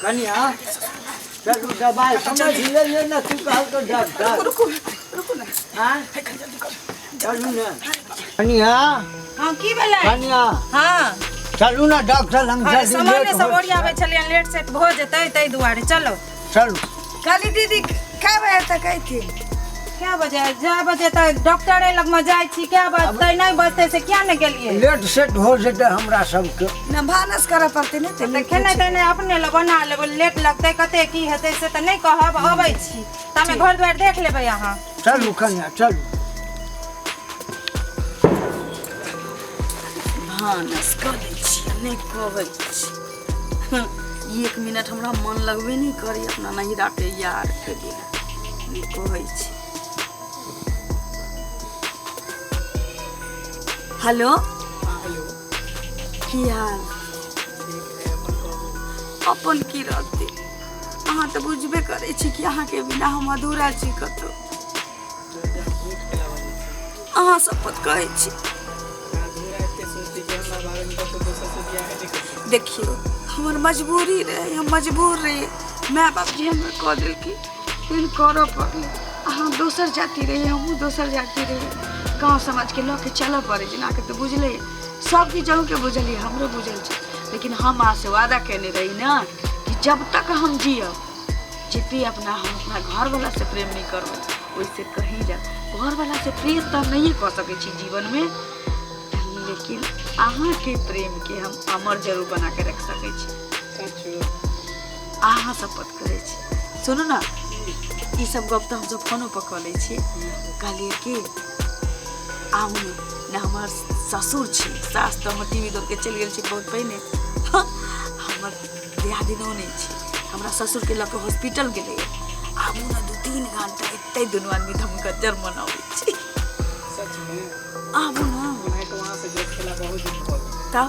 कन्या चलो दबाई समझ ले ना तू कहल तो डॉक्टर रुको ना हां चलू ना कन्या हां की भेलै कन्या हां चलू ना डॉक्टर हम जल्दी सामान सब ओरियावे छलियन लेट सेट भ जेतै तै दुआरे चलो चलू काली दीदी क्या बजे तक आई थी? क्या बजे जा बजे तक डॉक्टर लग में जाय छी क्या बजतै नहीं बजतै से क्या न गेलिए लेट सेट हो जेतै हमरा सबके न भानस करे पड़ते नहीं तो खेने तेने अपने ल बना लेबै लेट लगतै कते की हेतै से त नहीं कहब अबै छी तमे घर द्वार देख लेबै अहाँ चलू कन्या चलू भानस कर दै छी नहीं कहै छी 1 मिनट हमरा मन लगबे नहीं करी अपना नहिरा के यार के लिए नहीं कहै छी। हेलो हेलो की हाल अपन की रहते अहाँ तो बुझबे करे छी कि अहाँ के बिना हम अधूरा छी कतो अहाँ शपथ कहे छी देखियो हमर मजबूरी रहे हम मजबूर रहे माय बाप जी हमर कह दिल कि इन करो पड़े अहाँ दोसर जाति रहे हम दोसर जाति रहे गाँव समाज के लोग के चल पड़े जना के तो बुझले सबके जहू के बुझलिए हमरो बुझल छै लेकिन हम आज से वादा कहने रही ना कि जब तक हम जियब जितने अपना हम अपना घर वाला से प्रेम नहीं करब वैसे कहीं जा घर वाला से प्रेम तो हम नहीं कर सके छी जीवन में लेकिन अहाँ के प्रेम के हम अमर जरूर बना के रख सके छी अहाँ शपथ करे छी सुनो ना ई सब गप तो हम सब फोनो पर कह ले छी कहलिए कि आउ ना हमार ससुर छी सास तो हम टीवी देख के चल गेल छी बहुत पहले हमर बियाह दिनो नहीं छी हमरा ससुर के लके हॉस्पिटल गेले आउ ना 2-3 घंटा एते दुनू आदमी हम गजर मनावे छी सच में आउ ना नहीं तो वहां से जो खेला बहुत दिन हो गया तब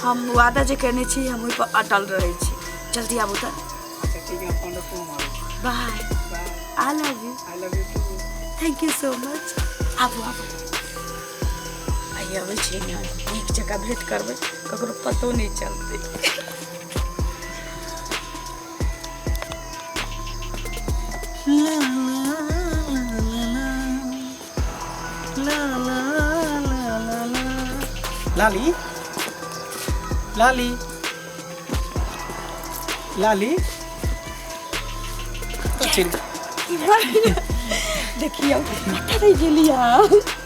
हम वादा जे करने छी हम ओइ पर अटल रहे छी जल्दी आबू त अच्छा ठीक है फोन रखो हमारे bye bye I love you too thank you so much आबू आबू आइए छी ना एक जगह भेंट करबै ककरो पतो नहीं चलते लाली लाली लाली चल देखियो कत रह गेलिया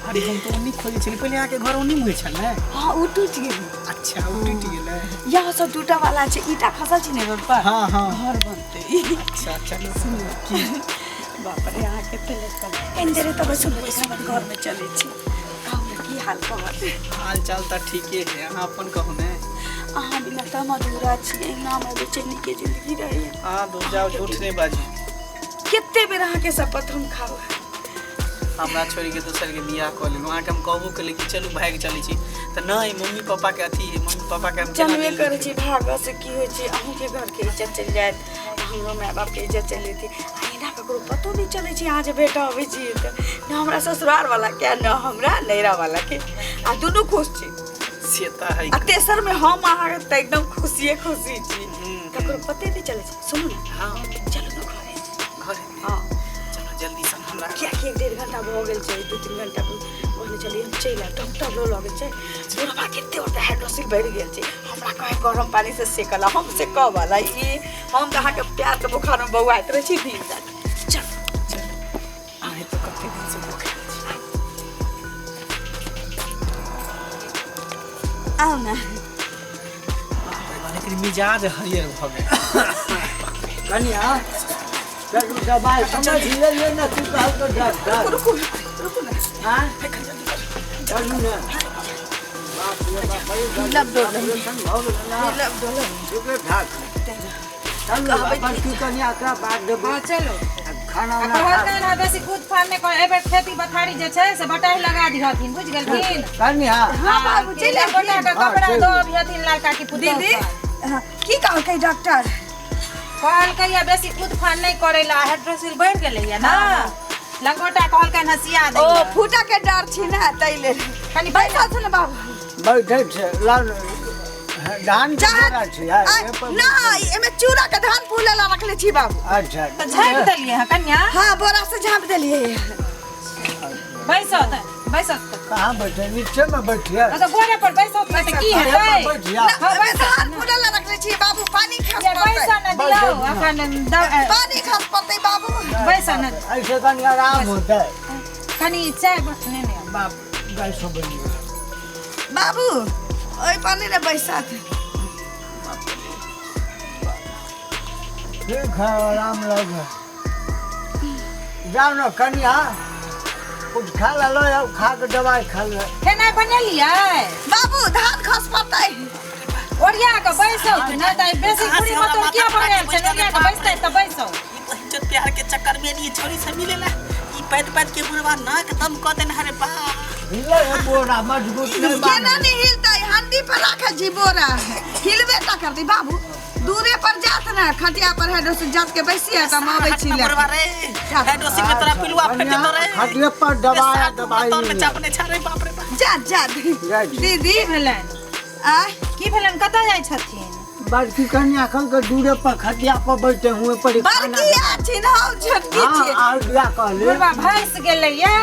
अरे हम तो उन्हीं खोजे चली पहले आके घर उन्हीं में छ ना हां उ टूट गेल अच्छा वो टूट गेलै यहाँ सब टूटा वाला छै ईटा खसल छै ने रोड पर हां हां घर बनते अच्छा चलो सुन की बाप रे आहाँ के तेले कर एंजरे तब सुन घर में चले छी काम की हाल कहत हाल चाल त ठीके है अहाँ अपन कहू ने अहाँ बिना त मधुरा छी नाम है बेचैनी के जिंदगी रही हां दो जाओ झूठ नहीं बाजी कितने बेर अहाँ के शपथ हम खाओ हमरा छोड़ी के दोसर के बियाह क लेलु अहाँ के हम कहबो के कि चलू भाग चली छी त नहीं मम्मी पापा के अथी है मम्मी पापा के हम चलबे करे छी भाग से की होय छै अहूँ के घर के इज्जत चल जात हमरो माय बाप के इज्जत चली थी आइना ककरो पतो नहीं चले छी अहाँ जे बेटा होवे छी त न हमरा ससुराल वाला के न हमरा नैरा वाला के आ दोनों खुश छी सेता है आ तेसर में हम अहाँ त एकदम खुशी छी ककरो पते नहीं चले छी सुनू ना हां चलो ना घर हां चलो जल्दी से हमरा क्या 1-1.5 घंटा भ गेल छै 2-3 घंटा कहले चलिए हम चला डॉक्टर लो लगे छै बुढ़वा केते ओते हाइड्रोसिल बढ़ गेल छै हमरा कहे गरम पानी से सेकला हम से कह वाला ई हम त अहाँ के प्यार के बुखार में बौआइत रहे छी दिन रात चल आए तो कते दिन से भूखे आओ ना लेकिन मिजाज हरियर भ गेल कन्या चलू दबाई समझ ले ना तू कहल तो डॉक्टर रुको ना हां चलू ना बाप रे बाप लब दो लब दो ढाक चलू अपन की कन्या का बात देबो हां चलो खाना कहल ना बेसी कूद फाड़ ने कर एबे खेती पथारी जे छै से बटाई लगा दिहथिन बुझ गेलखिन कन्या हां बाबू चले गोटा के कपड़ा दो अभियथिन लड़का की पुतौ दीदी की कहल डॉक्टर कहल कहिया बेसी कूद फाड़ नहीं करेला हाइड्रोसिल बढ़ गेलैया ना लंगोटा कहल के हसिया दे ओ फूटा के डर छी ना तैले कनी बैठा छ ना बाबू बैठे छै लाल धान के चाहे- बोरा छै यार आ, नहीं एमे चूड़ा के धान फूले ला रखले छी बाबू। अच्छा तो झाँप देलिए हैं कन्या। हाँ बोरा से झाँप देलिए। बैसो बैसो कहाँ बैठे नीचे में बैठिए तो बोरे पर बैसो तो की है भाई बैठिए ना, एमे धान फूले ला रखले छी बाबू, पानी खास ये पड़तै। बैसो न दियो अपन पानी खास पड़तै बाबू। बैसो न ऐसे कहीं आराम होता है कनी चाय बने ने बाप गैसो बनी बाबू ओइ पानी रे बैसा थे। ठीक है आराम लगे जाओ ना कन्या कुछ खा लो या खा के दवाई खा लो खाना बना लिया बाबू धान खास पड़तै। ओरिया के बैसो न त बेसी खुरी मत क्या बने छै ओरिया के बैसतै त बैसो। इज्जत प्यार के चक्कर में ये छोरी से मिलेला ई पैट के बुढ़वा नाक दम क देन हरे बा हिले है बोरा मजबूत नहीं केना नहीं हिलतै, हंडी पर रखे जी बोरा हिलबे त करतै बाबू। दूरे पर जात ना खटिया पर है दोस्त जात के बैसिए त मावे छी ले। बुढ़वा रे हेडोसी में तोरा पिलुआ फेंक दे रे खटिया पर दवाई तोर में चापने छारे बाप रे बा जा दीदी भेलन आ की भेलन कत जाय छथिन। बड़की कन्या कल के दूरे पर खटिया पर बैठे हुए पर बड़की आछि न छोटकी छी। और दिया कहले बुढ़वा भैंस गेलै ये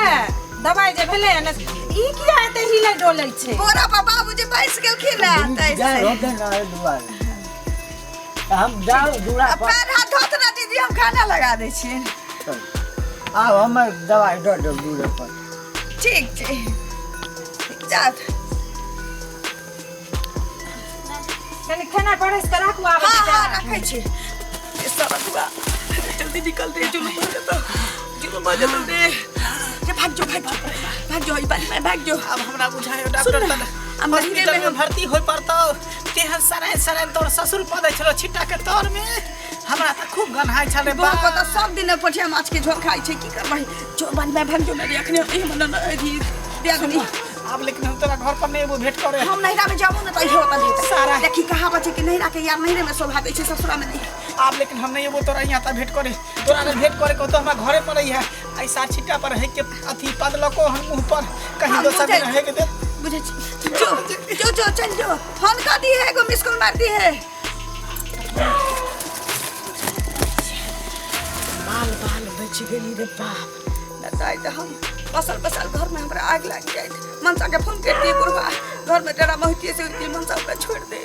दवाई जे भेलै न ई किया एते हिलै डोलै छै। बोरा पर बाबूजी बैस गेलखिन ना जाए तैसे होते ना दुआरे हम जाओ दूरा पर पैर हाथ धोत ना दीदी, हम खाना लगा दै छी। आओ हमें दवाई दो दो दूरे पर ठीक छै जा कनी खाना परस के राखू आबै हाँ छै। हाँ रखै छी। ये सारा दुआ जल्दी निकल दे जुलूम बजे तो दे ये भाग जो ई बात में भाग जो। अब हमरा बुझायो डॉक्टर त हम हॉस्पिटल में भर्ती होय पड़तो तेहन सराय तोर ससुर पदै छलो छिट्टा के तौर में हमरा त खूब गन्हाय छले बा को तो सब दिन पोठिया माछ के झोल खाई छै, की करबै जो बन में भाग जो मेरी अखने ई मन अथी देगनी। अब लेकिन हम तोरा घर पर नहीं वो भेंट करे हम नैरा में जाबो न त इहो त भेट सारा। देखी कहां बचे कि नैरा के यार नैरे में शोभा दै छै ससुरा में नहीं। अब लेकिन हम नहीं वो तोरा यहाँ भेंट करे तोरा अगर भेंट करे को तो हमरा घरे पर ही है ऐसा छिट्टा पर है के अथी पदलको हम मुंह पर कहीं दोसर में रहे के दे बुझे जो चल जो फोन कर दी है एगो मिस कॉल मार दी है। बाल बच गेली रे बाप न ताई त हम बसल घर में हमरा आग लग जाए। मनसा के फोन कर दिए बुढ़वा घर में डरा महतिए से मनसा का छोड़ दे।